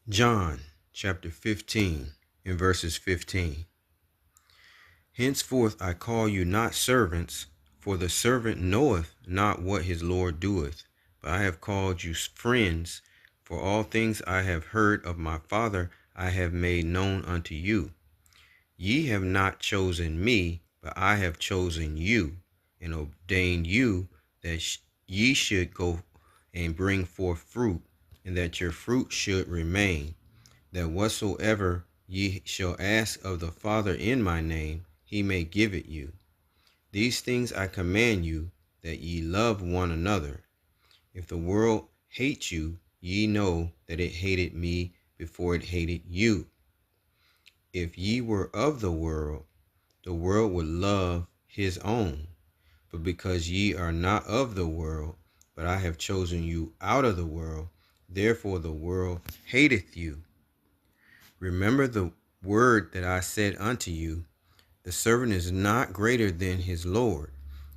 John chapter 15 and verses 15. Henceforth I call you not servants, for the servant knoweth not what his Lord doeth, but I have called you friends, for all things I have heard of my Father I have made known unto you. Ye have not chosen me, but I have chosen you, and ordained you that ye should go and bring forth fruit, and that your fruit should remain, that whatsoever ye shall ask of the Father in my name, he may give it you. These things I command you, that ye love one another. If the world hate you, ye know that it hated me before it hated you. If ye were of the world would love his own. But because ye are not of the world, but I have chosen you out of the world, therefore the world hateth you. Remember the word that I said unto you, the servant is not greater than his Lord.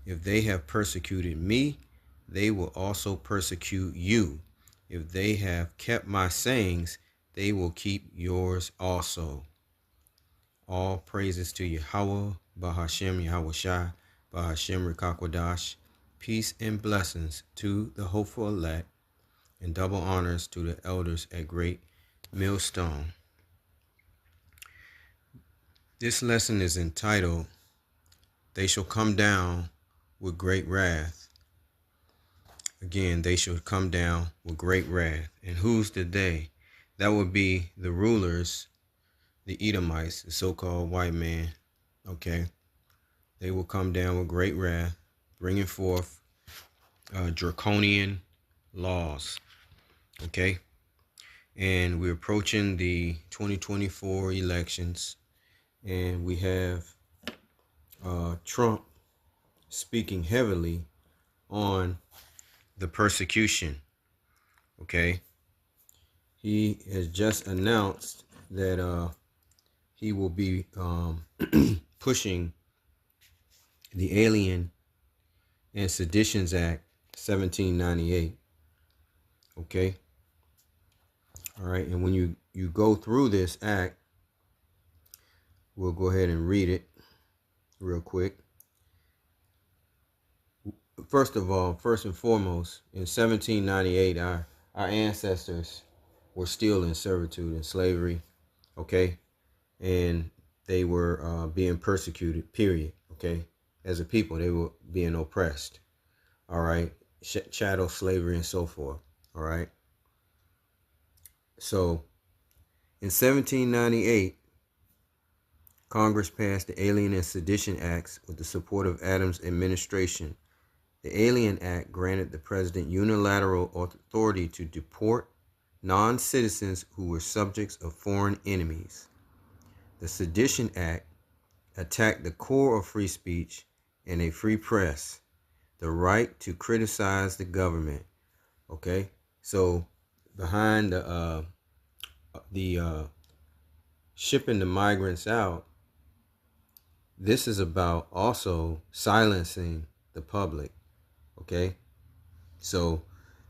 If they have persecuted me, they will also persecute you. If they have kept my sayings, they will keep yours also. All praises to Yahweh, Bahashem Yahushai, Bahashem Rikakwadash. Peace and blessings to the hopeful elect, and double honors to the elders at Great Millstone. This lesson is entitled, They Shall Come Down with Great Wrath. Again, they shall come down with great wrath. And who's the they? That would be the rulers, the Edomites, the so-called white man. Okay? They will come down with great wrath, bringing forth draconian laws. Okay? And we're approaching the 2024 elections, and we have Trump speaking heavily on the persecution. Okay? He has just announced that he will be pushing the Alien and Seditions Act 1798. Okay? All right, and when you go through this act, we'll go ahead and read it real quick. First of all, first and foremost, in 1798, our ancestors were still in servitude and slavery, okay? And they were being persecuted, period, okay? As a people, they were being oppressed, all right? Chattel slavery and so forth, all right? So, in 1798, Congress passed the Alien and Sedition Acts with the support of Adams' administration. The Alien Act granted the president unilateral authority to deport non-citizens who were subjects of foreign enemies. The Sedition Act attacked the core of free speech and a free press, the right to criticize the government. Okay, so behind the shipping the migrants out, this is about also silencing the public. Okay, so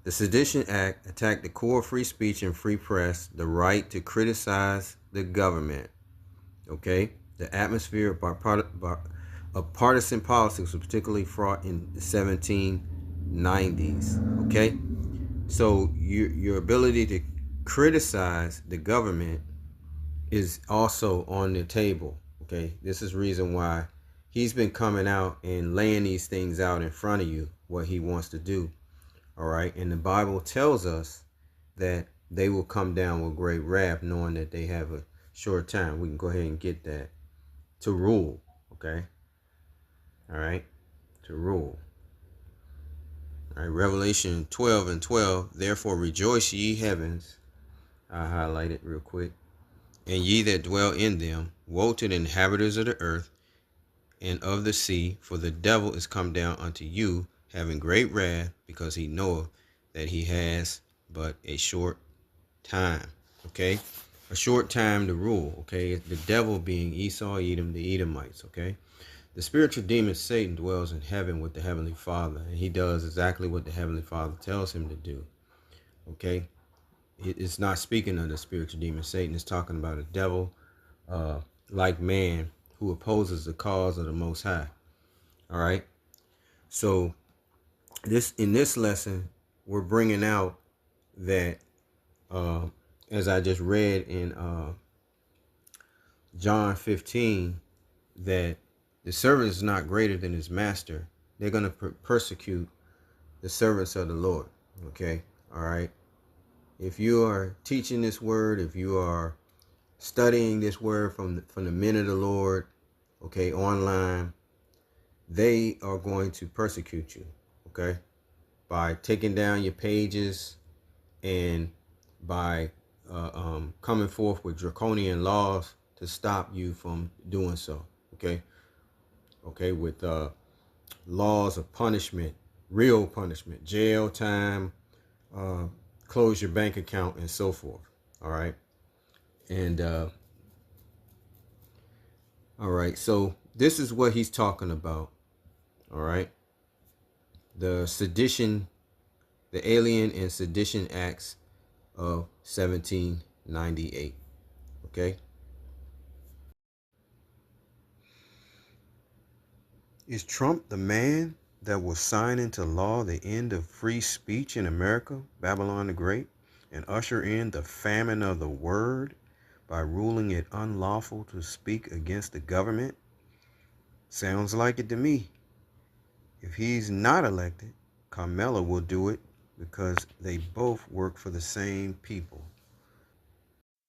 the Sedition Act attacked the core of free speech and free press, the right to criticize the government. Okay, the atmosphere of partisan politics was particularly fraught in the 1790s. Okay, so your ability to criticize the government is also on the table. Okay, this is reason why he's been coming out and laying these things out in front of you, what he wants to do. All right, and the Bible tells us that they will come down with great wrath, knowing that they have a short time. We can go ahead and get that. To rule, okay? All right, to rule. All right, Revelation 12 and 12. Therefore rejoice, ye heavens. I'll highlight it real quick. And ye that dwell in them, woe to the inhabitants of the earth and of the sea, for the devil is come down unto you, having great wrath, because he knoweth that he has but a short time. Okay, a short time to rule. Okay, the devil being Esau, Edom, the Edomites. Okay, the spiritual demon Satan dwells in heaven with the Heavenly Father, and he does exactly what the Heavenly Father tells him to do. Okay, It's not speaking of the spiritual demon. Satan is talking about a devil like man who opposes the cause of the Most High. All right. So in this lesson, we're bringing out that as I just read in John 15, that the servant is not greater than his master. They're going to persecute the servants of the Lord. Okay. All right. If you are teaching this word, if you are studying this word from the men of the Lord, okay, online, they are going to persecute you, okay, by taking down your pages and by coming forth with draconian laws to stop you from doing so, okay, with laws of punishment, real punishment, jail time, close your bank account, and so forth. All right. And all right, so this is what he's talking about. All right. The sedition, the Alien and Sedition Acts of 1798. Okay. Is Trump the man that will sign into law the end of free speech in America, Babylon the Great, and usher in the famine of the word by ruling it unlawful to speak against the government? Sounds like it to me. If he's not elected, Carmela will do it because they both work for the same people.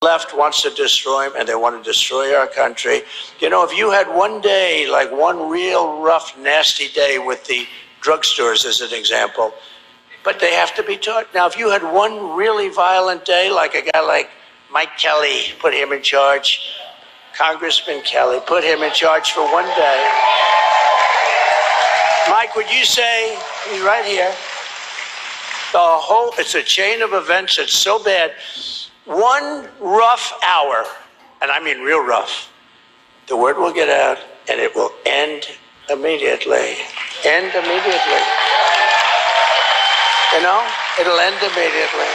Left wants to destroy him, and they want to destroy our country. You know, if you had one day, like one real rough, nasty day with the drugstores as an example, but they have to be taught. Now, if you had one really violent day, like a guy like Mike Kelly, put him in charge, Congressman Kelly, put him in charge for one day. Mike, would you say, he's right here, it's a chain of events that's so bad. One rough hour, and I mean real rough, the word will get out and it will end immediately. End immediately. You know, it'll end immediately.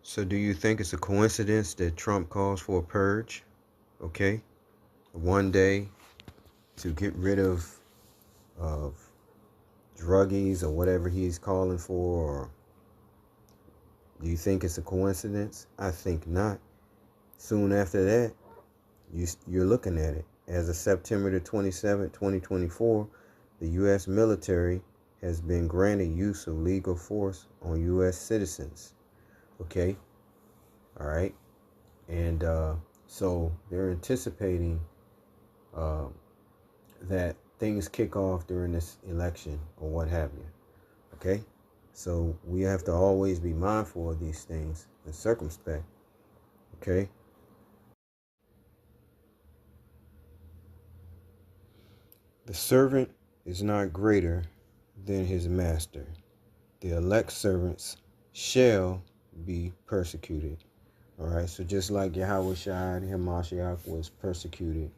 So do you think it's a coincidence that Trump calls for a purge? Okay. One day to get rid of druggies or whatever he's calling for, or do you think it's a coincidence? I think not. Soon after that, you're looking at it. As of September the 27th, 2024, the U.S. military has been granted use of legal force on U.S. citizens. Okay? All right? And so they're anticipating that things kick off during this election or what have you. Okay? So we have to always be mindful of these things and circumspect. Okay? The servant is not greater than his master. The elect servants shall be persecuted. All right, so just like Yahweh Shai and Hamashiach was persecuted,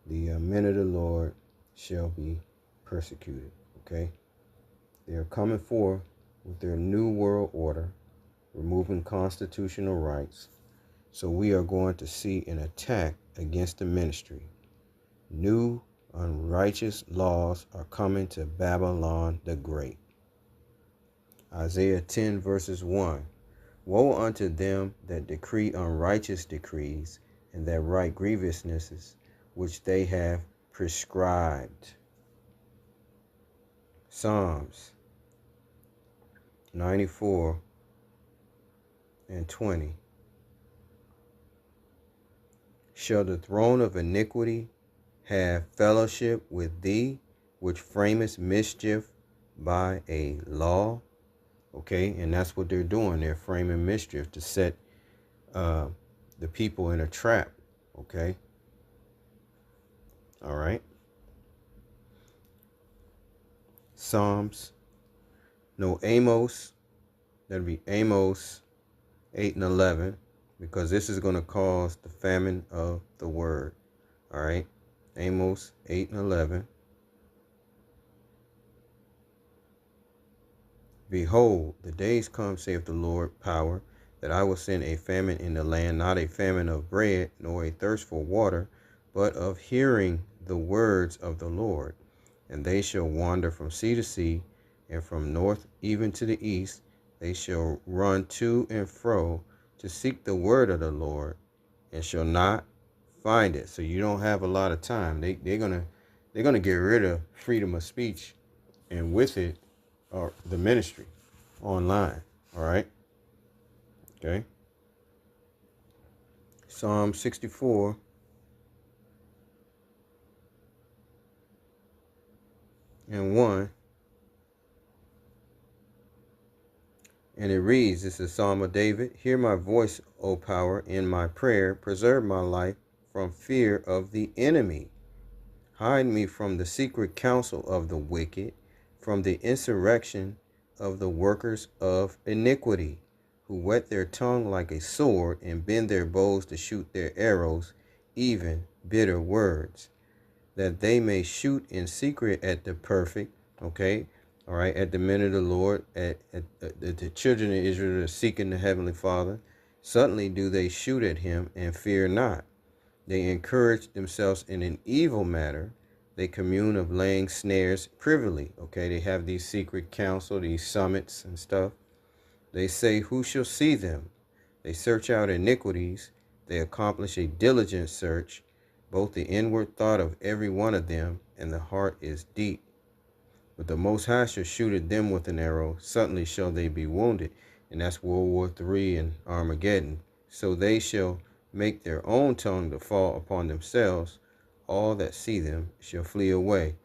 the men of the Lord shall be persecuted. Okay? They are coming forth with their new world order, removing constitutional rights. So we are going to see an attack against the ministry. New unrighteous laws are coming to Babylon the Great. Isaiah 10 verses 1. Woe unto them that decree unrighteous decrees, and that write grievousnesses which they have prescribed. Psalms 94 and 20. Shall the throne of iniquity have fellowship with thee, which framest mischief by a law? Okay, and that's what they're doing. They're framing mischief to set the people in a trap. Okay. All right. Amos. That'll be Amos 8 and 11, because this is going to cause the famine of the word. All right. Amos 8 and 11. Behold, the days come, saith the Lord power, that I will send a famine in the land, not a famine of bread, nor a thirst for water, but of hearing the words of the Lord. And they shall wander from sea to sea, and from north even to the east. They shall run to and fro to seek the word of the Lord, and shall not find it. So you don't have a lot of time. They're gonna get rid of freedom of speech, and with it, or the ministry online. All right. Okay. Psalm 64 and 1. And it reads, this is Psalm of David. Hear my voice, O power, in my prayer. Preserve my life from fear of the enemy. Hide me from the secret counsel of the wicked, from the insurrection of the workers of iniquity, who whet their tongue like a sword and bend their bows to shoot their arrows, even bitter words, that they may shoot in secret at the perfect. Okay. All right. At the men of the Lord, at the children of Israel are seeking the Heavenly Father. Suddenly do they shoot at him and fear not. They encourage themselves in an evil matter. They commune of laying snares privily. Okay, they have these secret council, these summits and stuff. They say, who shall see them? They search out iniquities. They accomplish a diligent search, both the inward thought of every one of them, and the heart is deep. But the Most High shall shoot at them with an arrow. Suddenly shall they be wounded. And that's World War III and Armageddon. So they shall make their own tongue to fall upon themselves. All that see them shall flee away.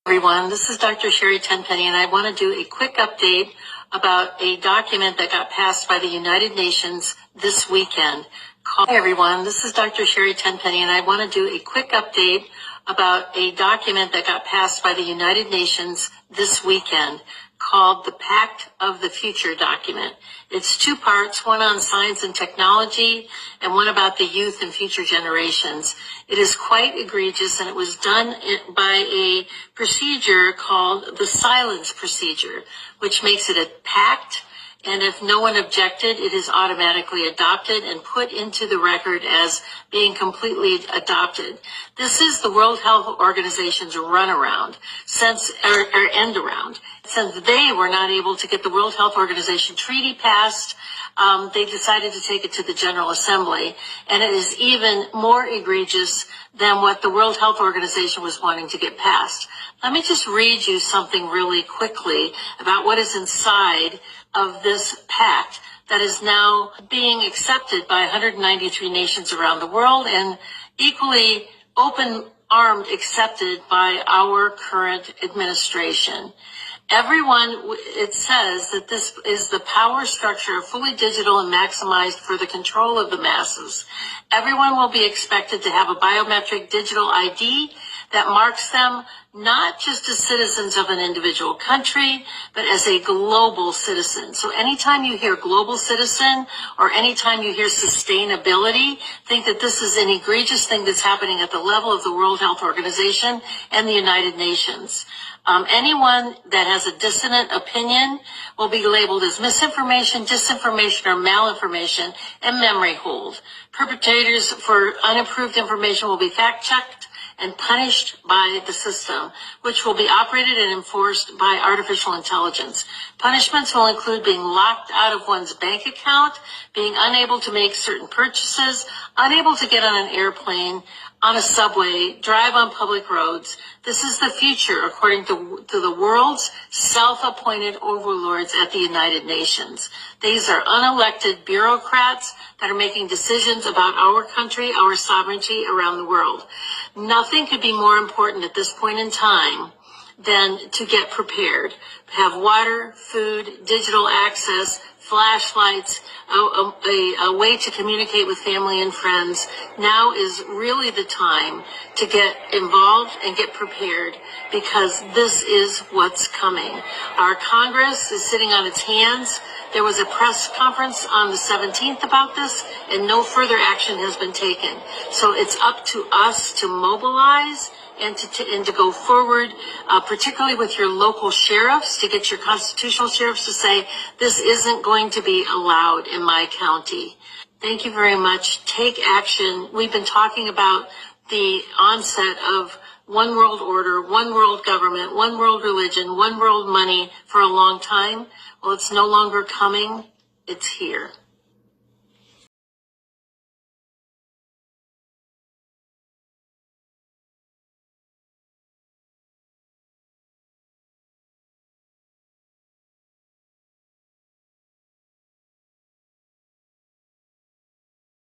Everyone, this is Dr. Sherry Tenpenny, and I want to do a quick update about a document that got passed by the United Nations this weekend. Hi everyone, this is Dr. Sherry Tenpenny, and I want to do a quick update about a document that got passed by the United Nations this weekend called the Pact of the Future document. It's two parts, one on science and technology and one about the youth and future generations. It is quite egregious, and it was done by a procedure called the silence procedure, which makes it a pact. And if no one objected, it is automatically adopted and put into the record as being completely adopted. This is the World Health Organization's runaround, or end around. Since they were not able to get the World Health Organization treaty passed, they decided to take it to the General Assembly. And it is even more egregious than what the World Health Organization was wanting to get passed. Let me just read you something really quickly about what is inside of this pact that is now being accepted by 193 nations around the world and equally open-armed accepted by our current administration. It says that this is the power structure, fully digital and maximized for the control of the masses. Everyone will be expected to have a biometric digital ID that marks them not just as citizens of an individual country, but as a global citizen. So anytime you hear global citizen or anytime you hear sustainability, think that this is an egregious thing that's happening at the level of the World Health Organization and the United Nations. Anyone that has a dissonant opinion will be labeled as misinformation, disinformation, or malinformation and memory hold. Perpetrators for unapproved information will be fact-checked and punished by the system, which will be operated and enforced by artificial intelligence. Punishments will include being locked out of one's bank account, being unable to make certain purchases, unable to get on an airplane, on a subway, drive on public roads. This is the future, according to the world's self-appointed overlords at the United Nations. These are unelected bureaucrats that are making decisions about our country, our sovereignty around the world. Nothing could be more important at this point in time than to get prepared. Have water, food, digital access, flashlights, a way to communicate with family and friends. Now is really the time to get involved and get prepared, because this is what's coming. Our Congress is sitting on its hands. There was a press conference on the 17th about this, and no further action has been taken. So it's up to us to mobilize and to go forward, particularly with your local sheriffs, to get your constitutional sheriffs to say, this isn't going to be allowed in my county. Thank you very much. Take action. We've been talking about the onset of one world order, one world government, one world religion, one world money for a long time. Well, it's no longer coming. It's here.